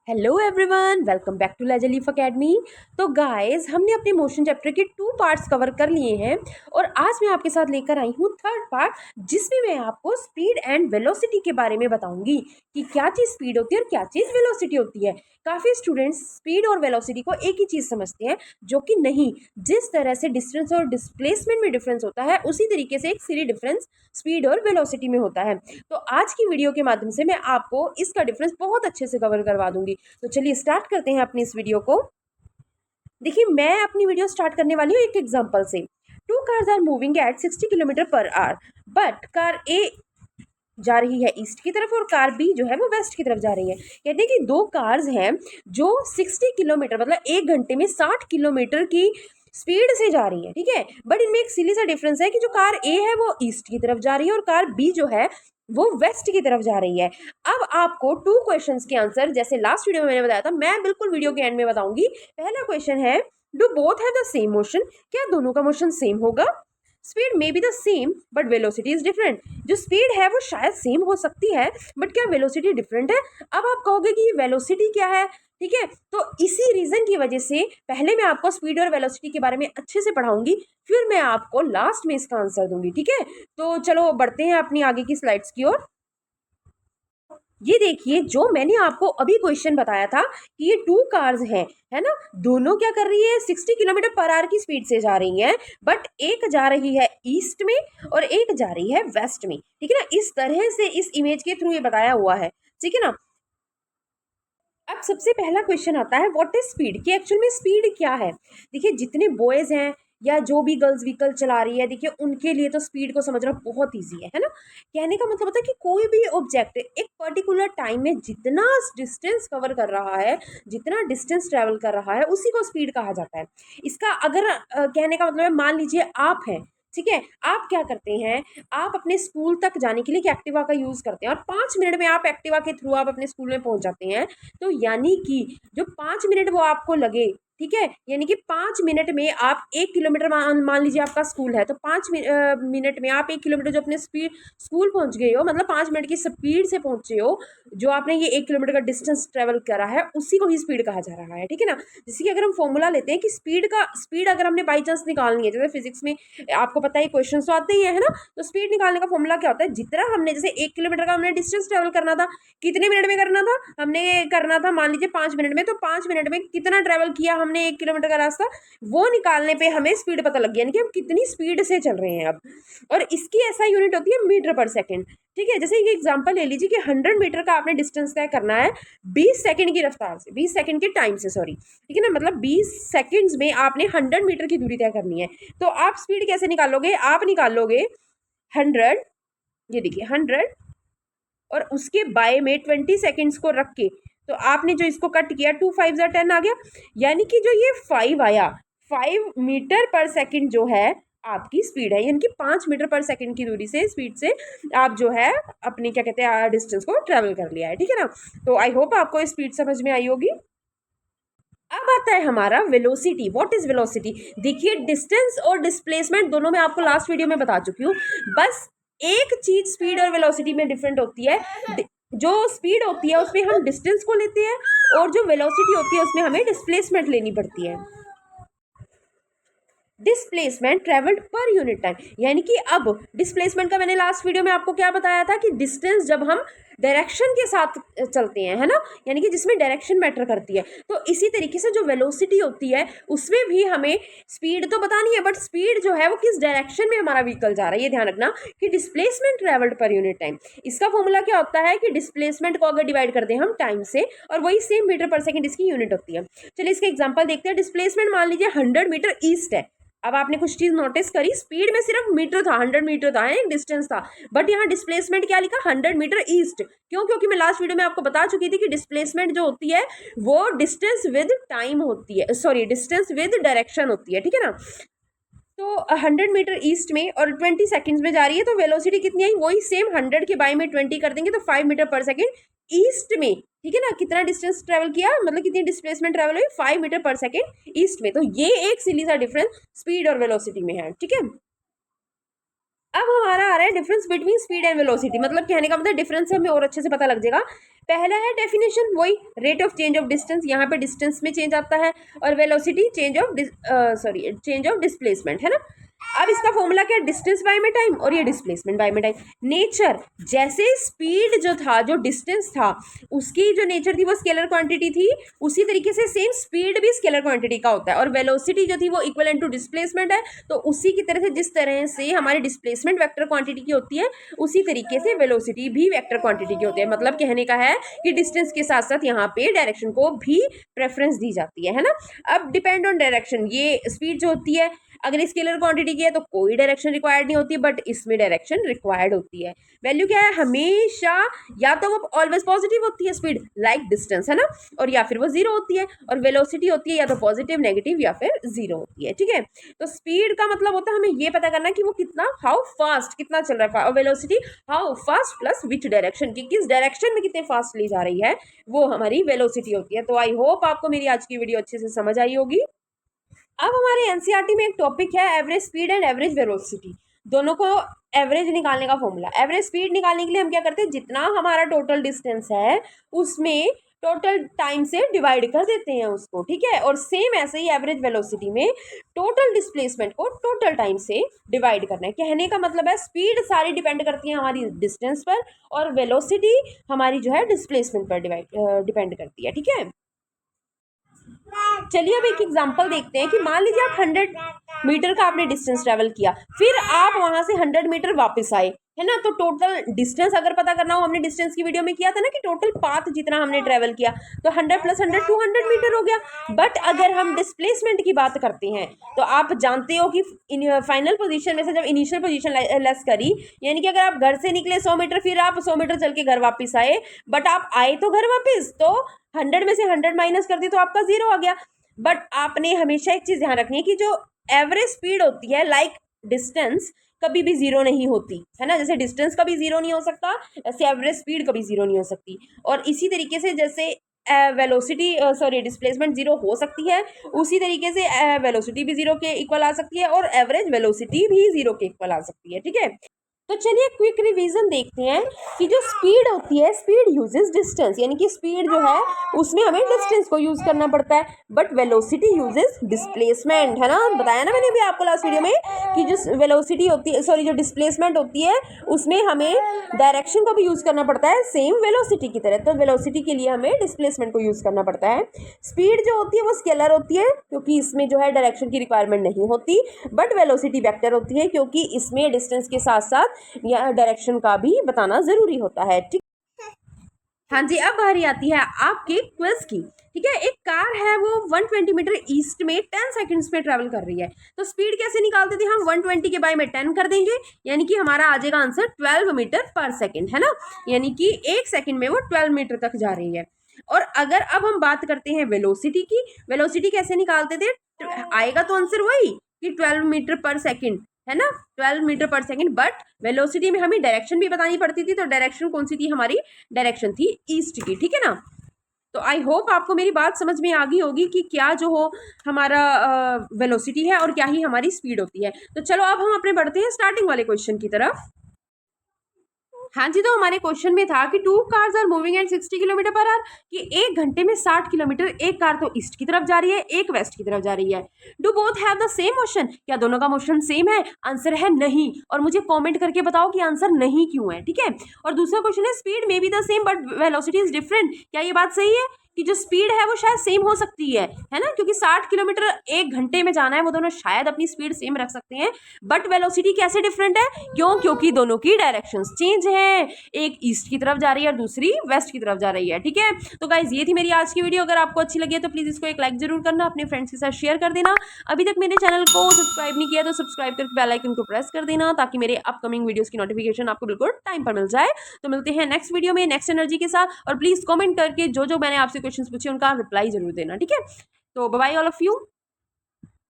Hello everyone, welcome back to Laser Academy. तो guys, हमने अपने मोशन चैप्टर के 2 पार्ट्स कवर कर लिए हैं और आज मैं आपके साथ लेकर आई हूँ थर्ड पार्ट, जिसमें मैं आपको स्पीड एंड वेलोसिटी के बारे में बताऊंगी कि क्या चीज़ स्पीड होती है और क्या चीज़ वेलोसिटी होती है। काफ़ी स्टूडेंट्स स्पीड और वेलोसिटी को एक ही चीज़ समझते हैं, जो कि नहीं। जिस तरह से डिस्टेंस और डिस्प्लेसमेंट में डिफरेंस होता है, उसी तरीके से एक सीधी डिफरेंस स्पीड और वेलोसिटी में होता है। तो आज की वीडियो के माध्यम से मैं आपको इसका डिफरेंस बहुत अच्छे से कवर करवा दूंगी। तो चलिए स्टार्ट करते हैं अपनी इस वीडियो को। देखिए, मैं अपनी वीडियो स्टार्ट करने वाली हूँ एक एग्जांपल से। 2 cars are moving at 60 kilometre per hour, but car A जा रही है ईस्ट की तरफ और कार बी जो है वो वेस्ट की तरफ जा रही है। कहते हैं कि 2 कार्स हैं जो 60 किलोमीटर मतलब 1 घंटे में 60 किलोमीटर की स्पीड से जा रही है, ठीक है। बट इनमें एक सिली सा डिफरेंस है कि जो कार ए है वो ईस्ट की तरफ जा रही है और कार बी जो है वो वेस्ट की तरफ जा रही है। अब आपको 2 क्वेश्चंस के आंसर, जैसे लास्ट वीडियो में मैंने बताया था, मैं बिल्कुल वीडियो के एंड में बताऊंगी। पहला क्वेश्चन है, do both have the same motion? क्या दोनों का मोशन सेम होगा? Speed may be the same but velocity is different. जो स्पीड है वो शायद सेम हो सकती है, बट क्या वेलोसिटी डिफरेंट है? अब आप कहोगे कि ये वेलोसिटी क्या है, ठीक है। तो इसी रीजन की वजह से पहले मैं आपको स्पीड और वेलोसिटी के बारे में अच्छे से पढ़ाऊंगी, फिर मैं आपको लास्ट में इसका आंसर दूंगी, ठीक है। तो चलो बढ़ते हैं अपनी आगे की स्लाइड्स की ओर। ये देखिए, जो मैंने आपको अभी क्वेश्चन बताया था कि ये 2 कार्स हैं, है ना। दोनों क्या कर रही है, 60 किलोमीटर पर आवर की स्पीड से जा रही हैं, बट एक जा रही है ईस्ट में और एक जा रही है वेस्ट में, ठीक है ना। इस तरह से इस इमेज के थ्रू ये बताया हुआ है, ठीक है ना। अब सबसे पहला क्वेश्चन आता है, व्हाट इज स्पीड, कि एक्चुअल में स्पीड क्या है। देखिए, जितने बॉयज हैं या जो भी गर्ल्स व्हीकल चला रही है, देखिए उनके लिए तो स्पीड को समझना बहुत ईजी है ना। कहने का मतलब होता है कि कोई भी ऑब्जेक्ट एक पर्टिकुलर टाइम में जितना डिस्टेंस कवर कर रहा है, जितना डिस्टेंस ट्रेवल कर रहा है, उसी को स्पीड कहा जाता है। इसका अगर कहने का मतलब है, मान लीजिए आप हैं, ठीक है। आप क्या करते हैं, आप अपने स्कूल तक जाने के लिए एक एक्टिवा का यूज़ करते हैं और 5 मिनट में आप एक्टिवा के थ्रू आप अपने स्कूल में पहुंच जाते हैं। तो यानी कि जो 5 मिनट वो आपको लगे, ठीक है, यानी कि 5 मिनट में आप 1 किलोमीटर, मान लीजिए आपका स्कूल है, तो 5 मिनट में आप 1 किलोमीटर जो अपने स्पीड स्कूल पहुंच गए हो, मतलब 5 मिनट की स्पीड से पहुंचे हो, जो आपने ये 1 किलोमीटर का डिस्टेंस ट्रेवल करा है, उसी को ही स्पीड कहा जा रहा है, ठीक है ना। जैसे कि अगर हम फॉर्मूला लेते हैं कि स्पीड अगर हमने बाई चांस निकालनी है, जैसे फिजिक्स में आपको पता है क्वेश्चन तो आते ही है ना। तो स्पीड निकालने का फॉर्मूला क्या होता है, जितना हमने, जैसे 1 किलोमीटर का हमने डिस्टेंस ट्रेवल करना था, कितने मिनट में करना था, हमने करना था मान लीजिए 5 मिनट में, तो 5 मिनट में कितना ट्रेवल किया हमने 1 किलोमीटर का रास्ता, वो निकालने पे हमें स्पीड पता लग गया, यानी कि हम कितनी स्पीड से चल रहे हैं अब। और इसकी ऐसा यूनिट होती है मीटर पर सेकेंड, ठीक है। जैसे ये एग्जांपल ले लीजिए कि 100 मीटर का आपने डिस्टेंस तय करना है 20 सेकंड की रफ्तार से, 20 सेकंड के टाइम से, सॉरी, ठीक है ना। मतलब 20 सेकंड्स में आपने 100 मीटर की दूरी तय करनी है। तो आप स्पीड कैसे निकालोगे, आप निकालोगे 100, ये देखिए 100, और उसके बाय में 20 सेकेंड्स को रख के, तो आपने जो इसको कट किया, 2 5 10 आ गया, यानी कि जो ये 5 आया, 5 मीटर पर सेकेंड जो है आपकी स्पीड है, यानी कि 5 मीटर पर सेकेंड की दूरी से, स्पीड से आप जो है अपनी क्या कहते हैं डिस्टेंस को ट्रेवल कर लिया है, ठीक है ना। तो आई होप आपको स्पीड समझ में आई होगी। अब आता है हमारा वेलोसिटी। What is velocity? देखिए, डिस्टेंस और डिस्प्लेसमेंट दोनों में आपको लास्ट वीडियो में बता चुकी हूँ। बस एक चीज स्पीड और वेलोसिटी में डिफरेंट होती है। जो स्पीड होती है उसमें हम डिस्टेंस को लेते हैं, और जो वेलोसिटी होती है उसमें हमें डिस्प्लेसमेंट लेनी पड़ती है। Displacement travelled per unit time, यानी कि अब डिस्प्लेसमेंट का मैंने लास्ट वीडियो में आपको क्या बताया था कि डिस्टेंस जब हम डायरेक्शन के साथ चलते हैं, है ना, यानी कि जिसमें डायरेक्शन मैटर करती है। तो इसी तरीके से जो वेलोसिटी होती है उसमें भी हमें स्पीड तो बतानी है, बट स्पीड जो है वो किस डायरेक्शन में हमारा व्हीकल जा रहा है, ये ध्यान रखना कि displacement travelled per unit time. इसका फॉर्मूला क्या होता है कि डिस्प्लेसमेंट को अगर डिवाइड कर दें हम टाइम से, और वही सेम मीटर पर सेकेंड इसकी यूनिट होती है। चलिए इसका एग्जाम्पल देखते हैं। डिस्प्लेसमेंट मान लीजिए 100 मीटर ईस्ट है। अब आपने कुछ चीज नोटिस करी, स्पीड में सिर्फ मीटर था, 100 मीटर था, एक डिस्टेंस था, बट यहाँ डिस्प्लेसमेंट क्या लिखा, 100 मीटर ईस्ट। क्यों? क्योंकि मैं लास्ट वीडियो में आपको बता चुकी थी कि डिस्प्लेसमेंट जो होती है वो डिस्टेंस विद टाइम होती है, सॉरी, डिस्टेंस विद डायरेक्शन होती है, ठीक है ना। तो 100 मीटर ईस्ट में और 20 सेकेंड्स में जा रही है, तो वेलोसिटी कितनी आई, वही सेम 100 के बाय में 20 कर देंगे, तो 5 मीटर पर सेकेंड ईस्ट में, ठीक है ना। कितना डिस्टेंस ट्रेवल किया, मतलब कितनी डिस्प्लेसमेंट ट्रेवल हुई, 5 मीटर पर सेकेंड ईस्ट में। तो ये एक सिली सा डिफरेंस स्पीड और वेलोसिटी में है, ठीक है। अब हमारा आ रहा है difference between speed and velocity, मतलब कहने का मतलब डिफरेंस हमें और अच्छे से पता लग जाएगा। पहला है डेफिनेशन, वही rate of change of distance, यहाँ पे डिस्टेंस में चेंज आता है, और वेलोसिटी चेंज ऑफ डिस्प्लेसमेंट, है ना। अब इसका फॉर्मूला क्या है, डिस्टेंस बाय में टाइम, और ये डिस्प्लेसमेंट बाय में टाइम। नेचर, जैसे स्पीड जो था, जो डिस्टेंस था, उसकी जो नेचर थी वो स्केलर क्वांटिटी थी, उसी तरीके से सेम स्पीड भी स्केलर क्वांटिटी का होता है। और वेलोसिटी जो थी वो इक्वल टू डिस्प्लेसमेंट है, तो उसी की तरह से जिस तरह से हमारी डिस्प्लेसमेंट वेक्टर क्वांटिटी की होती है, उसी तरीके से वेलोसिटी भी वेक्टर क्वांटिटी की होती है। मतलब कहने का है कि डिस्टेंस के साथ साथ यहाँ पे डायरेक्शन को भी प्रेफरेंस दी जाती है ना। अब डिपेंड ऑन डायरेक्शन, ये स्पीड जो होती है अगर स्केलर क्वांटिटी की है तो कोई डायरेक्शन रिक्वायर्ड नहीं होती, बट इसमें डायरेक्शन रिक्वायर्ड होती है। वैल्यू क्या है, हमेशा या तो वो ऑलवेज पॉजिटिव होती है स्पीड लाइक डिस्टेंस, है ना, और या फिर वो जीरो होती है। और वेलोसिटी होती है या तो पॉजिटिव, नेगेटिव या फिर जीरो होती है, ठीक है। तो स्पीड का मतलब होता है हमें ये पता करना कि वो कितना, हाउ फास्ट, कितना चल रहा है, और velocity how fast plus which direction, कि किस डायरेक्शन में कितने फास्ट ली जा रही है, वो हमारी वेलोसिटी होती है। तो आई होप आपको मेरी आज की वीडियो अच्छे से समझ आई होगी। अब हमारे एनसीईआरटी में एक टॉपिक है average speed and average velocity, दोनों को एवरेज निकालने का फॉर्मूला। एवरेज स्पीड निकालने के लिए हम क्या करते हैं, जितना हमारा टोटल डिस्टेंस है उसमें टोटल टाइम से डिवाइड कर देते हैं उसको, ठीक है। और सेम ऐसे ही एवरेज वेलोसिटी में टोटल डिस्प्लेसमेंट को टोटल टाइम से डिवाइड करना है। कहने का मतलब है स्पीड सारी डिपेंड करती है हमारी डिस्टेंस पर, और वेलोसिटी हमारी जो है डिस्प्लेसमेंट पर डिपेंड करती है, ठीक है। चलिए अब एक एग्जांपल देखते हैं कि मान लीजिए आप 100 मीटर का आपने डिस्टेंस ट्रेवल किया, फिर आप वहां से 100 मीटर वापस आए, है ना। तो टोटल डिस्टेंस अगर पता करना हो, हमने डिस्टेंस की वीडियो में किया था ना कि टोटल पाथ जितना हमने ट्रेवल किया, तो 100 प्लस 100 200 मीटर हो गया। बट अगर हम डिस्प्लेसमेंट की बात करते हैं तो आप जानते हो कि फाइनल पोजीशन में से जब इनिशियल पोजीशन लेस करी, यानी कि अगर आप घर से निकले 100 मीटर, फिर आप 100 मीटर चल के घर वापस आए, बट आप आए तो घर वापस, तो 100 में से 100 माइनस कर दी तो आपका जीरो आ गया। बट आपने हमेशा एक चीज ध्यान रखनी है कि जो एवरेज स्पीड होती है लाइक डिस्टेंस कभी भी जीरो नहीं होती, है ना। जैसे डिस्टेंस कभी जीरो नहीं हो सकता, ऐसे एवरेज स्पीड कभी जीरो नहीं हो सकती। और इसी तरीके से जैसे वेलोसिटी डिस्प्लेसमेंट जीरो हो सकती है, उसी तरीके से वेलोसिटी भी जीरो के इक्वल आ सकती है, और एवरेज वेलोसिटी भी जीरो के इक्वल आ सकती है, ठीक है। तो चलिए क्विक रिवीजन देखते हैं कि जो स्पीड होती है, स्पीड यूजेस डिस्टेंस, यानी कि स्पीड जो है उसमें हमें डिस्टेंस को यूज करना पड़ता है, बट वेलोसिटी यूजेस डिस्प्लेसमेंट, है ना। बताया ना मैंने भी आपको लास्ट वीडियो में कि जो वेलोसिटी होती है, जो डिस्प्लेसमेंट होती है, उसमें हमें डायरेक्शन को भी यूज करना पड़ता है सेम वेलोसिटी की तरह। तो वेलोसिटी के लिए हमें डिस्प्लेसमेंट को यूज करना पड़ता है। स्पीड जो होती है वो स्केलर होती है, क्योंकि इसमें जो है डायरेक्शन की रिक्वायरमेंट नहीं होती, बट वेलोसिटी वेक्टर होती है, क्योंकि इसमें डिस्टेंस के साथ साथ या डायरेक्शन का भी बताना जरूरी होता है, ठीक। हाँ जी, अब बारी आती है आपके क्विज की, ठीक है। एक कार है वो 120 मीटर ईस्ट में 10 सेकंड्स में ट्रेवल कर रही है, तो स्पीड कैसे निकालते थे हम, 120 के बाय में 10 कर देंगे, यानी कि हमारा आ जाएगा आंसर 12 मीटर पर सेकंड, है ना। यानी कि एक सेकंड में वो 12 मीटर तक जा रही है। और अगर अब हम बात करते हैं वेलोसिटी की, वेलोसिटी कैसे निकालते थे, आएगा तो आंसर वही कि 12 मीटर पर सेकंड, है ना, 12 मीटर पर सेकंड। बट वेलोसिटी में हमें डायरेक्शन भी बतानी पड़ती थी, तो डायरेक्शन कौन सी थी, हमारी डायरेक्शन थी ईस्ट की, ठीक है ना। तो आई होप आपको मेरी बात समझ में आ गई होगी कि क्या जो हो हमारा वेलोसिटी है और क्या ही हमारी स्पीड होती है। तो चलो अब हम अपने बढ़ते हैं स्टार्टिंग वाले क्वेश्चन की तरफ। हाँ जी, तो हमारे क्वेश्चन में था कि 2 cars are moving at 60 kilometre per hour, कि एक घंटे में 60 किलोमीटर, एक कार तो ईस्ट की तरफ जा रही है, एक वेस्ट की तरफ जा रही है। Do both have the same motion, क्या दोनों का मोशन सेम है, आंसर है नहीं। और मुझे कमेंट करके बताओ कि आंसर नहीं क्यों है, ठीक है। और दूसरा क्वेश्चन है speed may be the same but velocity is different, क्या ये बात सही है कि जो स्पीड है वो शायद सेम हो सकती है ना, क्योंकि 60 किलोमीटर एक घंटे में जाना है, वो दोनों शायद अपनी स्पीड सेम रख सकते हैं, बट वेलोसिटी कैसे डिफरेंट है, क्योंकि दोनों की डायरेक्शंस चेंज है, एक ईस्ट की तरफ जा रही है और दूसरी वेस्ट की तरफ जा रही है, ठीक है। तो गाइज ये थी मेरी आज की वीडियो, अगर आपको अच्छी लगी है तो प्लीज इसको एक लाइक जरूर करना, अपने फ्रेंड्स के साथ शेयर कर देना। अभी तक मेरे चैनल को सब्सक्राइब नहीं किया तो सब्सक्राइब करके बेल आइकन को प्रेस कर देना, ताकि मेरे अपकमिंग वीडियोस की नोटिफिकेशन आपको बिल्कुल टाइम पर मिल जाए। तो मिलते हैं नेक्स्ट वीडियो में नेक्स्ट एनर्जी के साथ, और प्लीज कमेंट करके जो मैंने आपसे क्वेश्चन पूछे उनका रिप्लाई जरूर देना, ठीक है। तो bye bye all of you.